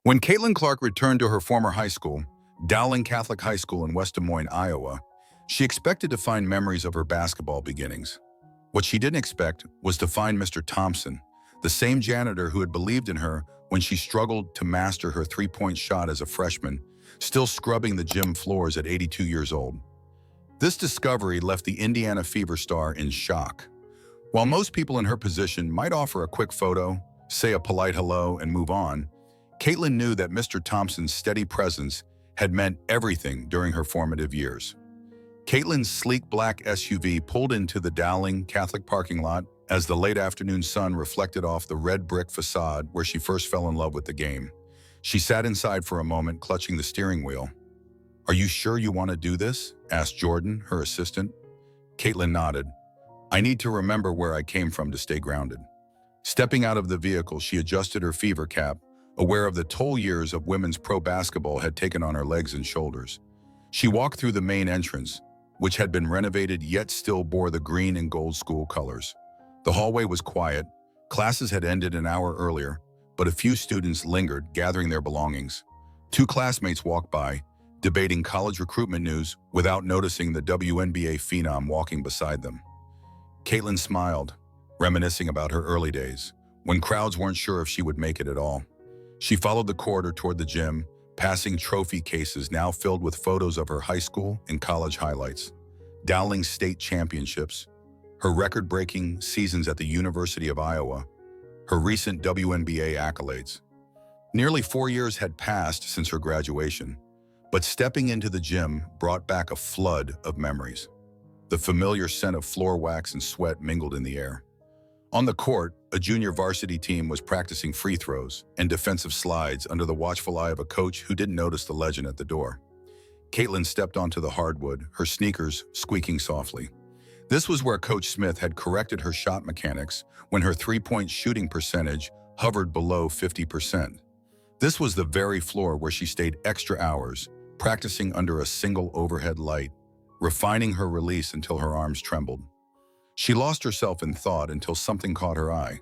When Caitlin Clark returned to her former high school, Dowling Catholic High School in West Des Moines, Iowa, she expected to find memories of her basketball beginnings. What she didn't expect was to find Mr. Thompson, the same janitor who had believed in her when she struggled to master her three-point shot as a freshman, still scrubbing the gym floors at 82 years old. This discovery left the Indiana Fever star in shock. While most people in her position might offer a quick photo, say a polite hello, and move on, Caitlin knew that Mr. Thompson's steady presence had meant everything during her formative years. Caitlin's sleek black SUV pulled into the Dowling Catholic parking lot as the late afternoon sun reflected off the red brick facade where she first fell in love with the game. She sat inside for a moment, clutching the steering wheel. "Are you sure you want to do this?" asked Jordan, her assistant. Caitlin nodded. "I need to remember where I came from to stay grounded." Stepping out of the vehicle, she adjusted her fever cap, aware of the toll years of women's pro basketball had taken on her legs and shoulders. She walked through the main entrance, which had been renovated yet still bore the green and gold school colors. The hallway was quiet. Classes had ended an hour earlier, but a few students lingered, gathering their belongings. Two classmates walked by, debating college recruitment news without noticing the WNBA phenom walking beside them. Caitlin smiled, reminiscing about her early days, when crowds weren't sure if she would make it at all. She followed the corridor toward the gym, passing trophy cases now filled with photos of her high school and college highlights, Dowling state championships, her record-breaking seasons at the University of Iowa, her recent WNBA accolades. Nearly 4 years had passed since her graduation, but stepping into the gym brought back a flood of memories. The familiar scent of floor wax and sweat mingled in the air. On the court, a junior varsity team was practicing free throws and defensive slides under the watchful eye of a coach who didn't notice the legend at the door. Caitlin stepped onto the hardwood, her sneakers squeaking softly. This was where Coach Smith had corrected her shot mechanics when her three-point shooting percentage hovered below 50%. This was the very floor where she stayed extra hours, practicing under a single overhead light, refining her release until her arms trembled. She lost herself in thought until something caught her eye.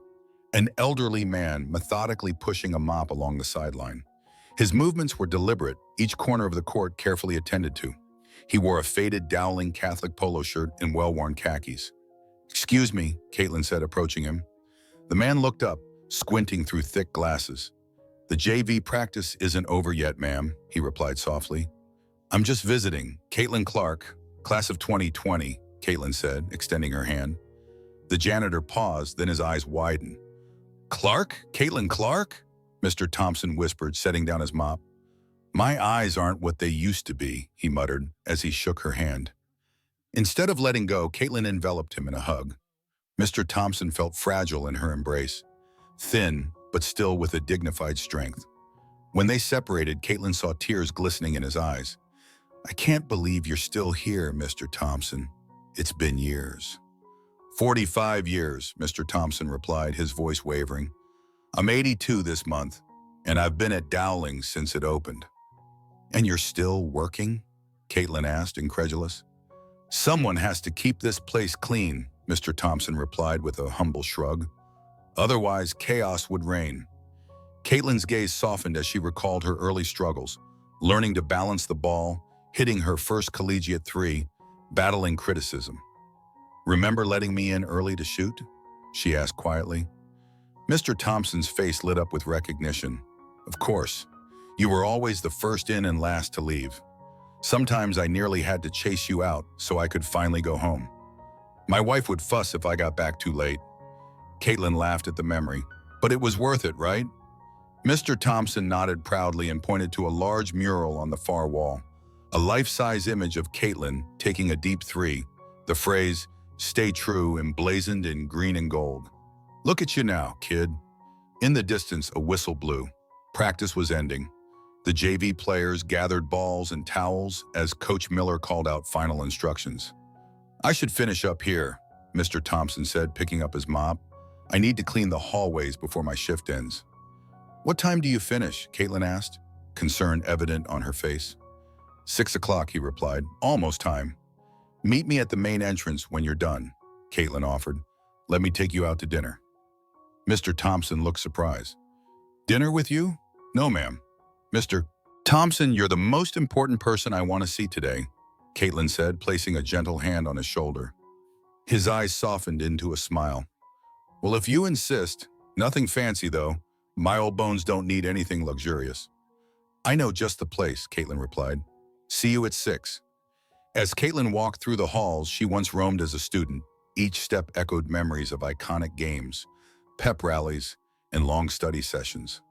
An elderly man methodically pushing a mop along the sideline. His movements were deliberate, each corner of the court carefully attended to. He wore a faded Dowling Catholic polo shirt and well-worn khakis. "Excuse me," Caitlin said, approaching him. The man looked up, squinting through thick glasses. "The JV practice isn't over yet, ma'am," he replied softly. "I'm just visiting. Caitlin Clark, class of 2020, Caitlin said, extending her hand. The janitor paused, then his eyes widened. "Clark? Caitlin Clark?" Mr. Thompson whispered, setting down his mop. "My eyes aren't what they used to be," he muttered as he shook her hand. Instead of letting go, Caitlin enveloped him in a hug. Mr. Thompson felt fragile in her embrace, thin, but still with a dignified strength. When they separated, Caitlin saw tears glistening in his eyes. "I can't believe you're still here, Mr. Thompson. It's been years." 45 years, Mr. Thompson replied, his voice wavering. "I'm 82 this month, and I've been at Dowling since it opened." "And you're still working?" Caitlin asked, incredulous. "Someone has to keep this place clean," Mr. Thompson replied with a humble shrug. "Otherwise, chaos would reign." Caitlin's gaze softened as she recalled her early struggles, learning to balance the ball, hitting her first collegiate three, battling criticism. "Remember letting me in early to shoot?" she asked quietly. Mr. Thompson's face lit up with recognition. "Of course. You were always the first in and last to leave. Sometimes I nearly had to chase you out so I could finally go home. My wife would fuss if I got back too late." Caitlin laughed at the memory. "But it was worth it, right?" Mr. Thompson nodded proudly and pointed to a large mural on the far wall, a life-size image of Caitlin taking a deep three, the phrase, "Stay true," emblazoned in green and gold. "Look at you now, kid." In the distance, a whistle blew. Practice was ending. The JV players gathered balls and towels as Coach Miller called out final instructions. "I should finish up here," Mr. Thompson said, picking up his mop. "I need to clean the hallways before my shift ends." "What time do you finish?" Caitlin asked, concern evident on her face. 6 o'clock, he replied. "Almost time." "Meet me at the main entrance when you're done," Caitlin offered. "Let me take you out to dinner." Mr. Thompson looked surprised. "Dinner with you?" "No, ma'am. Mr. Thompson, you're the most important person I want to see today, Caitlin said, placing a gentle hand on his shoulder. His eyes softened into a smile. Well, if you insist, nothing fancy though. My old bones don't need anything luxurious. I know just the place, Caitlin replied. See you at 6. As Caitlin walked through the halls she once roamed as a student, each step echoed memories of iconic games, pep rallies, and long study sessions.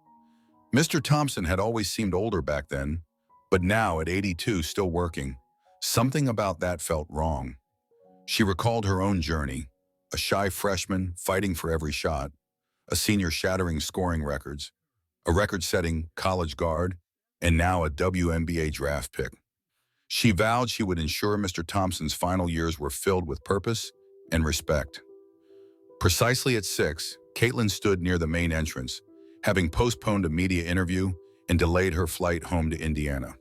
Mr. Thompson had always seemed older back then, but now at 82 still working, something about that felt wrong. She recalled her own journey, a shy freshman fighting for every shot, a senior shattering scoring records, a record-setting college guard, and now a WNBA draft pick. She vowed she would ensure Mr. Thompson's final years were filled with purpose and respect. Precisely at 6, Caitlin stood near the main entrance, having postponed a media interview and delayed her flight home to Indiana.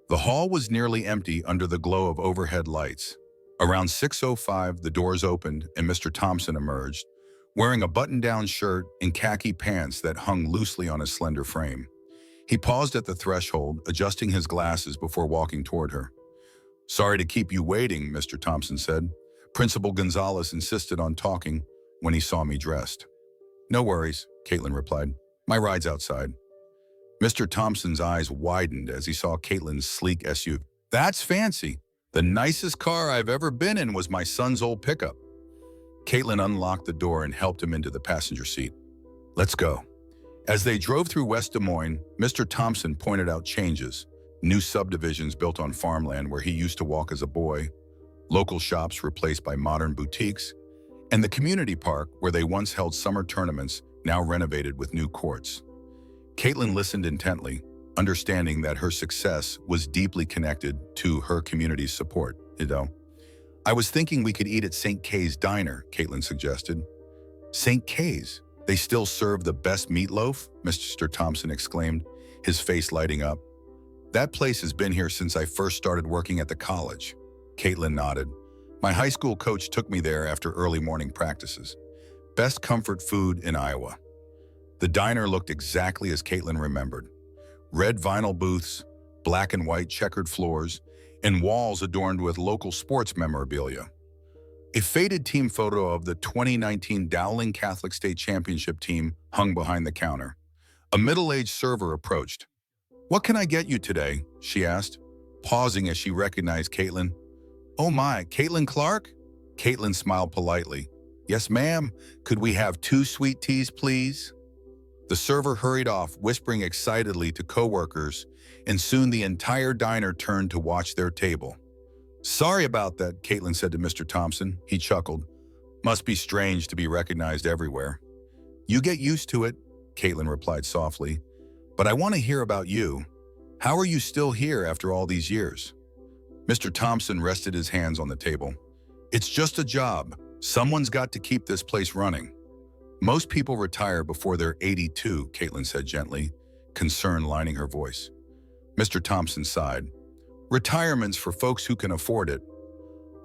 The hall was nearly empty under the glow of overhead lights. Around 6:05, the doors opened and Mr. Thompson emerged, wearing a button-down shirt and khaki pants that hung loosely on his slender frame. He paused at the threshold, adjusting his glasses before walking toward her. Sorry to keep you waiting, Mr. Thompson said. Principal Gonzalez insisted on talking when he saw me dressed. No worries, Caitlin replied. My ride's outside. Mr. Thompson's eyes widened as he saw Caitlin's sleek SUV. That's fancy. The nicest car I've ever been in was my son's old pickup. Caitlin unlocked the door and helped him into the passenger seat. Let's go. As they drove through West Des Moines, Mr. Thompson pointed out changes, new subdivisions built on farmland where he used to walk as a boy, local shops replaced by modern boutiques, and the community park where they once held summer tournaments, now renovated with new courts. Caitlin listened intently, understanding that her success was deeply connected to her community's support. I was thinking we could eat at St. Kay's Diner, Caitlin suggested. St. Kay's? They still serve the best meatloaf? Mr. Thompson exclaimed, his face lighting up. That place has been here since I first started working at the college. Caitlin nodded. My high school coach took me there after early morning practices. Best comfort food in Iowa. The diner looked exactly as Caitlin remembered. Red vinyl booths, black and white checkered floors, and walls adorned with local sports memorabilia. A faded team photo of the 2019 Dowling Catholic State Championship team hung behind the counter. A middle-aged server approached. What can I get you today? She asked, pausing as she recognized Caitlin. Oh my, Caitlin Clark? Caitlin smiled politely. Yes, ma'am. Could we have 2 sweet teas, please? The server hurried off, whispering excitedly to coworkers, and soon the entire diner turned to watch their table. Sorry about that, Caitlin said to Mr. Thompson. He chuckled. Must be strange to be recognized everywhere. You get used to it, Caitlin replied softly. But I want to hear about you. How are you still here after all these years? Mr. Thompson rested his hands on the table. It's just a job. Someone's got to keep this place running. Most people retire before they're 82, Caitlin said gently, concern lining her voice. Mr. Thompson sighed. Retirement's for folks who can afford it.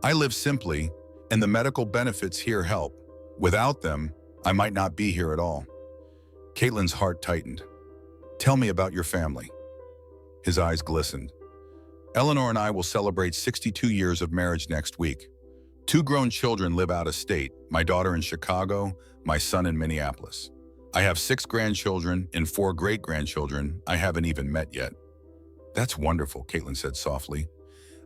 I live simply, and the medical benefits here help. Without them, I might not be here at all. Caitlin's heart tightened. Tell me about your family. His eyes glistened. Eleanor and I will celebrate 62 years of marriage next week. 2 grown children live out of state, my daughter in Chicago, my son in Minneapolis. I have 6 grandchildren and 4 great-grandchildren I haven't even met yet. That's wonderful, Caitlin said softly.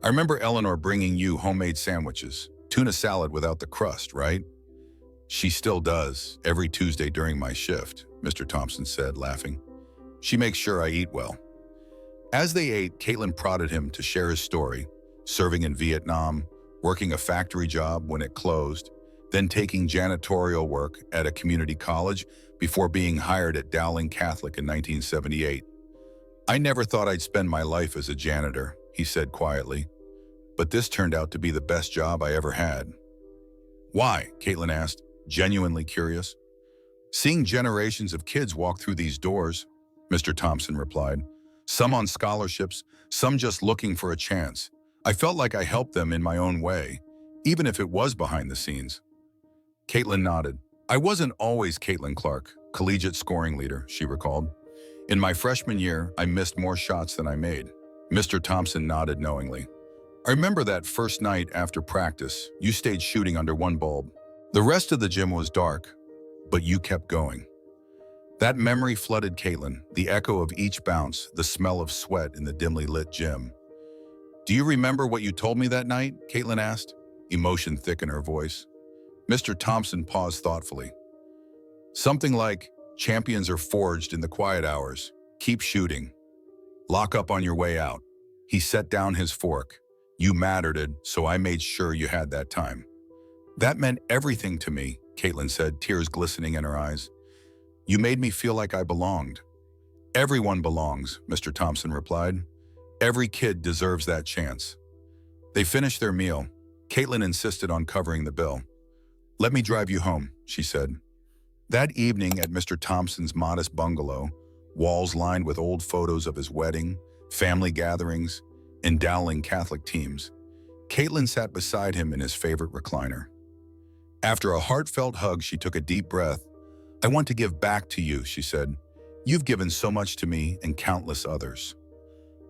I remember Eleanor bringing you homemade sandwiches, tuna salad without the crust, right? She still does, every Tuesday during my shift, Mr. Thompson said, laughing. She makes sure I eat well. As they ate, Caitlin prodded him to share his story, serving in Vietnam, working a factory job when it closed, then taking janitorial work at a community college before being hired at Dowling Catholic in 1978. I never thought I'd spend my life as a janitor, he said quietly, but this turned out to be the best job I ever had. Why? Caitlin asked, genuinely curious. Seeing generations of kids walk through these doors, Mr. Thompson replied, some on scholarships, some just looking for a chance. I felt like I helped them in my own way, even if it was behind the scenes. Caitlin nodded. I wasn't always Caitlin Clark, collegiate scoring leader, she recalled. In my freshman year, I missed more shots than I made. Mr. Thompson nodded knowingly. I remember that first night after practice, you stayed shooting under one bulb. The rest of the gym was dark, but you kept going. That memory flooded Caitlin, the echo of each bounce, the smell of sweat in the dimly lit gym. Do you remember what you told me that night? Caitlin asked, emotion thick in her voice. Mr. Thompson paused thoughtfully. Something like, champions are forged in the quiet hours. Keep shooting. Lock up on your way out. He set down his fork. You mattered it, so I made sure you had that time. That meant everything to me, Caitlin said, tears glistening in her eyes. You made me feel like I belonged. Everyone belongs, Mr. Thompson replied. Every kid deserves that chance. They finished their meal. Caitlin insisted on covering the bill. Let me drive you home, she said. That evening at Mr. Thompson's modest bungalow, walls lined with old photos of his wedding, family gatherings, and Dowling Catholic teams, Caitlin sat beside him in his favorite recliner. After a heartfelt hug, she took a deep breath. I want to give back to you, she said. You've given so much to me and countless others.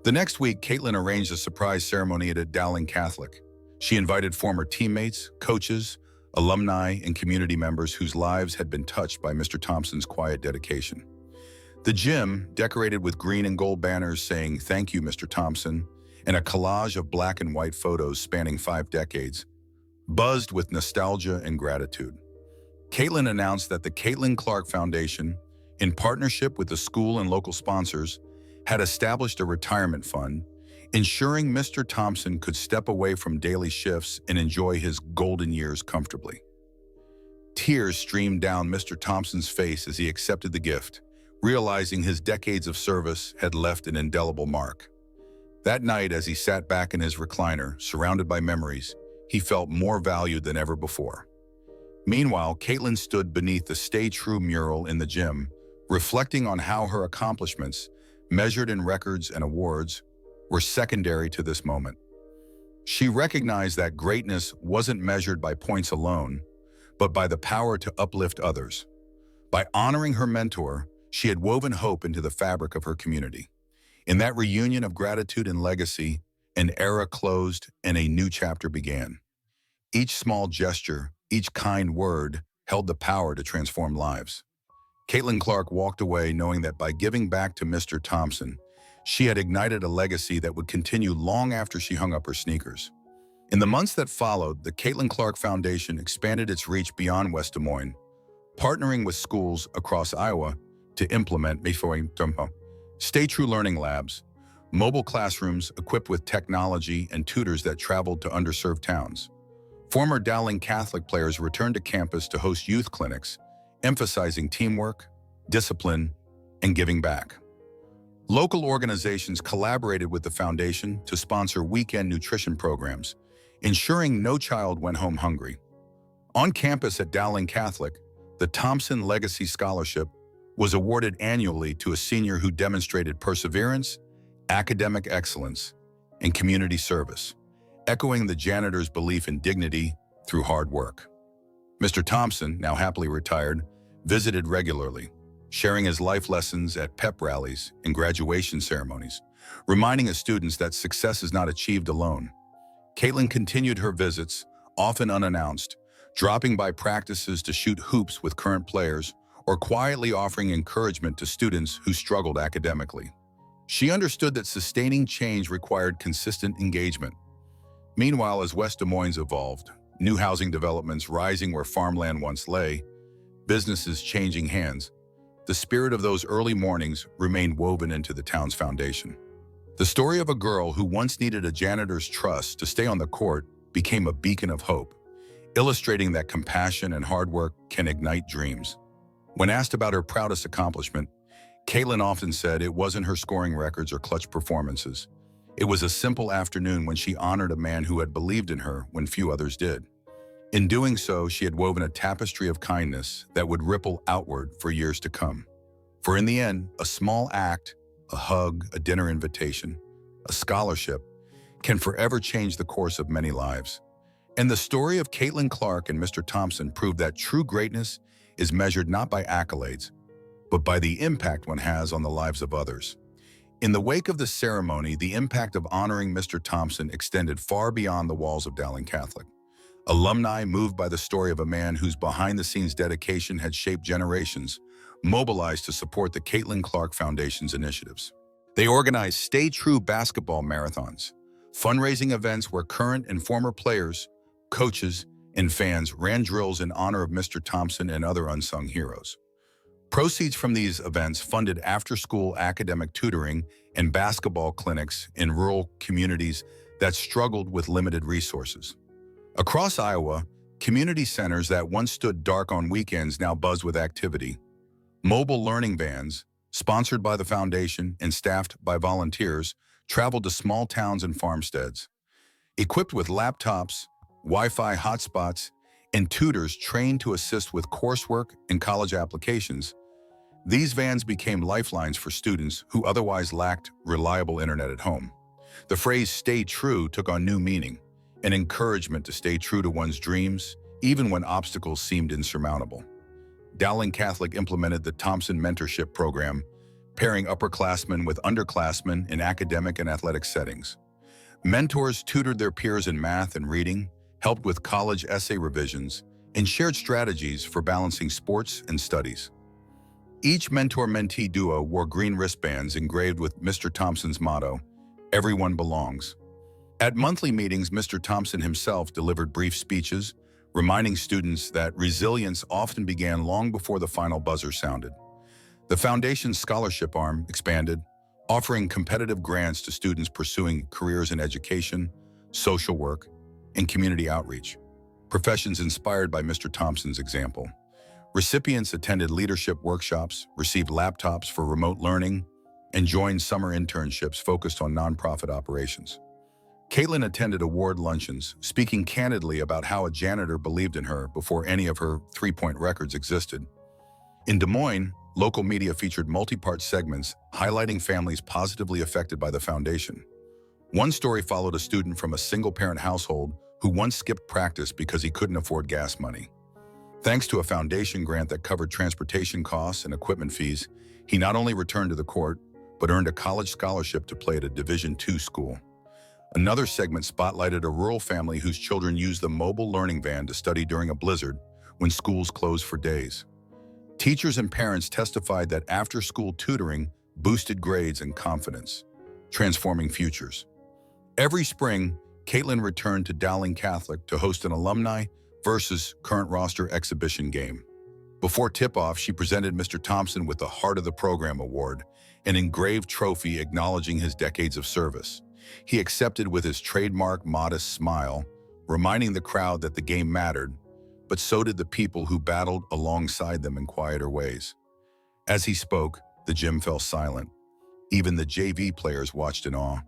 The next week, Caitlin arranged a surprise ceremony at Dowling Catholic. She invited former teammates, coaches, alumni, and community members whose lives had been touched by Mr. Thompson's quiet dedication. The gym, decorated with green and gold banners saying, "Thank you, Mr. Thompson," and a collage of black and white photos spanning 5 decades, buzzed with nostalgia and gratitude. Caitlin announced that the Caitlin Clark Foundation, in partnership with the school and local sponsors, had established a retirement fund, ensuring Mr. Thompson could step away from daily shifts and enjoy his golden years comfortably. Tears streamed down Mr. Thompson's face as he accepted the gift, realizing his decades of service had left an indelible mark. That night, as he sat back in his recliner, surrounded by memories, he felt more valued than ever before. Meanwhile, Caitlin stood beneath the Stay True mural in the gym, reflecting on how her accomplishments, measured in records and awards, were secondary to this moment. She recognized that greatness wasn't measured by points alone, but by the power to uplift others. By honoring her mentor, she had woven hope into the fabric of her community. In that reunion of gratitude and legacy, an era closed and a new chapter began. Each small gesture, each kind word, held the power to transform lives. Caitlin Clark walked away knowing that by giving back to Mr. Thompson, she had ignited a legacy that would continue long after she hung up her sneakers. In the months that followed, the Caitlin Clark Foundation expanded its reach beyond West Des Moines, partnering with schools across Iowa to implement Stay True learning labs, mobile classrooms equipped with technology and tutors that traveled to underserved towns. Former Dowling Catholic players returned to campus to host youth clinics, emphasizing teamwork, discipline, and giving back. Local organizations collaborated with the foundation to sponsor weekend nutrition programs, ensuring no child went home hungry. On campus at Dowling Catholic, the Thompson Legacy Scholarship was awarded annually to a senior who demonstrated perseverance, academic excellence, and community service, echoing the janitor's belief in dignity through hard work. Mr. Thompson, now happily retired, visited regularly, sharing his life lessons at pep rallies and graduation ceremonies, reminding his students that success is not achieved alone. Caitlin continued her visits, often unannounced, dropping by practices to shoot hoops with current players or quietly offering encouragement to students who struggled academically. She understood that sustaining change required consistent engagement. Meanwhile, as West Des Moines evolved, new housing developments rising where farmland once lay, businesses changing hands, the spirit of those early mornings remained woven into the town's foundation. The story of a girl who once needed a janitor's trust to stay on the court became a beacon of hope, illustrating that compassion and hard work can ignite dreams. When asked about her proudest accomplishment, Caitlin often said it wasn't her scoring records or clutch performances. It was a simple afternoon when she honored a man who had believed in her when few others did. In doing so, she had woven a tapestry of kindness that would ripple outward for years to come. For in the end, a small act, a hug, a dinner invitation, a scholarship, can forever change the course of many lives. And the story of Caitlin Clark and Mr. Thompson proved that true greatness is measured not by accolades, but by the impact one has on the lives of others. In the wake of the ceremony, the impact of honoring Mr. Thompson extended far beyond the walls of Dowling Catholic. Alumni, moved by the story of a man whose behind-the-scenes dedication had shaped generations, mobilized to support the Caitlin Clark Foundation's initiatives. They organized Stay True basketball marathons, fundraising events where current and former players, coaches, and fans ran drills in honor of Mr. Thompson and other unsung heroes. Proceeds from these events funded after-school academic tutoring and basketball clinics in rural communities that struggled with limited resources. Across Iowa, community centers that once stood dark on weekends now buzz with activity. Mobile learning vans, sponsored by the foundation and staffed by volunteers, traveled to small towns and farmsteads. Equipped with laptops, Wi-Fi hotspots, and tutors trained to assist with coursework and college applications, these vans became lifelines for students who otherwise lacked reliable internet at home. The phrase "stay true" took on new meaning, an encouragement to stay true to one's dreams, even when obstacles seemed insurmountable. Dowling Catholic implemented the Thompson Mentorship Program, pairing upperclassmen with underclassmen in academic and athletic settings. Mentors tutored their peers in math and reading, helped with college essay revisions, and shared strategies for balancing sports and studies. Each mentor-mentee duo wore green wristbands engraved with Mr. Thompson's motto, "Everyone belongs." At monthly meetings, Mr. Thompson himself delivered brief speeches, reminding students that resilience often began long before the final buzzer sounded. The foundation's scholarship arm expanded, offering competitive grants to students pursuing careers in education, social work, and community outreach, professions inspired by Mr. Thompson's example. Recipients attended leadership workshops, received laptops for remote learning, and joined summer internships focused on nonprofit operations. Caitlin attended award luncheons, speaking candidly about how a janitor believed in her before any of her three-point records existed. In Des Moines, local media featured multi-part segments highlighting families positively affected by the foundation. One story followed a student from a single-parent household who once skipped practice because he couldn't afford gas money. Thanks to a foundation grant that covered transportation costs and equipment fees, he not only returned to the court, but earned a college scholarship to play at a Division II school. Another segment spotlighted a rural family whose children used the mobile learning van to study during a blizzard when schools closed for days. Teachers and parents testified that after-school tutoring boosted grades and confidence, transforming futures. Every spring, Caitlin returned to Dowling Catholic to host an alumni versus current roster exhibition game. Before tip-off, she presented Mr. Thompson with the Heart of the Program Award, an engraved trophy acknowledging his decades of service. He accepted with his trademark modest smile, reminding the crowd that the game mattered, but so did the people who battled alongside them in quieter ways. As he spoke, the gym fell silent. Even the JV players watched in awe.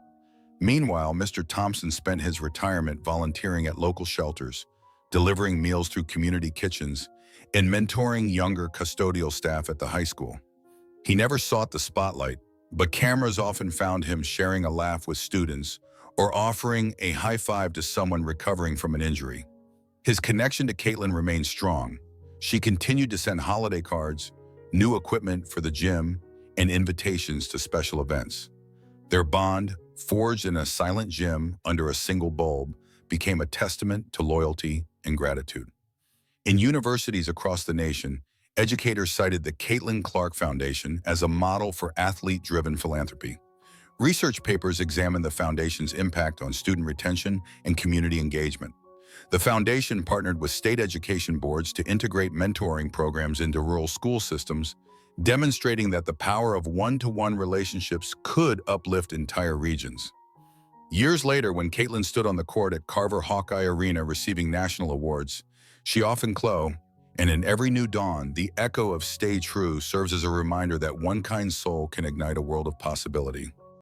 Meanwhile, Mr. Thompson spent his retirement volunteering at local shelters, delivering meals through community kitchens, and mentoring younger custodial staff at the high school. He never sought the spotlight, but cameras often found him sharing a laugh with students or offering a high five to someone recovering from an injury. His connection to Caitlin remained strong. She continued to send holiday cards, new equipment for the gym, and invitations to special events. Their bond, forged in a silent gym under a single bulb, became a testament to loyalty and gratitude. In universities across the nation, educators cited the Caitlin Clark Foundation as a model for athlete-driven philanthropy. Research papers examined the foundation's impact on student retention and community engagement. The foundation partnered with state education boards to integrate mentoring programs into rural school systems, demonstrating that the power of one-to-one relationships could uplift entire regions. Years later, when Caitlin stood on the court at Carver Hawkeye Arena receiving national awards, she often and in every new dawn, the echo of "Stay True" serves as a reminder that one kind soul can ignite a world of possibility.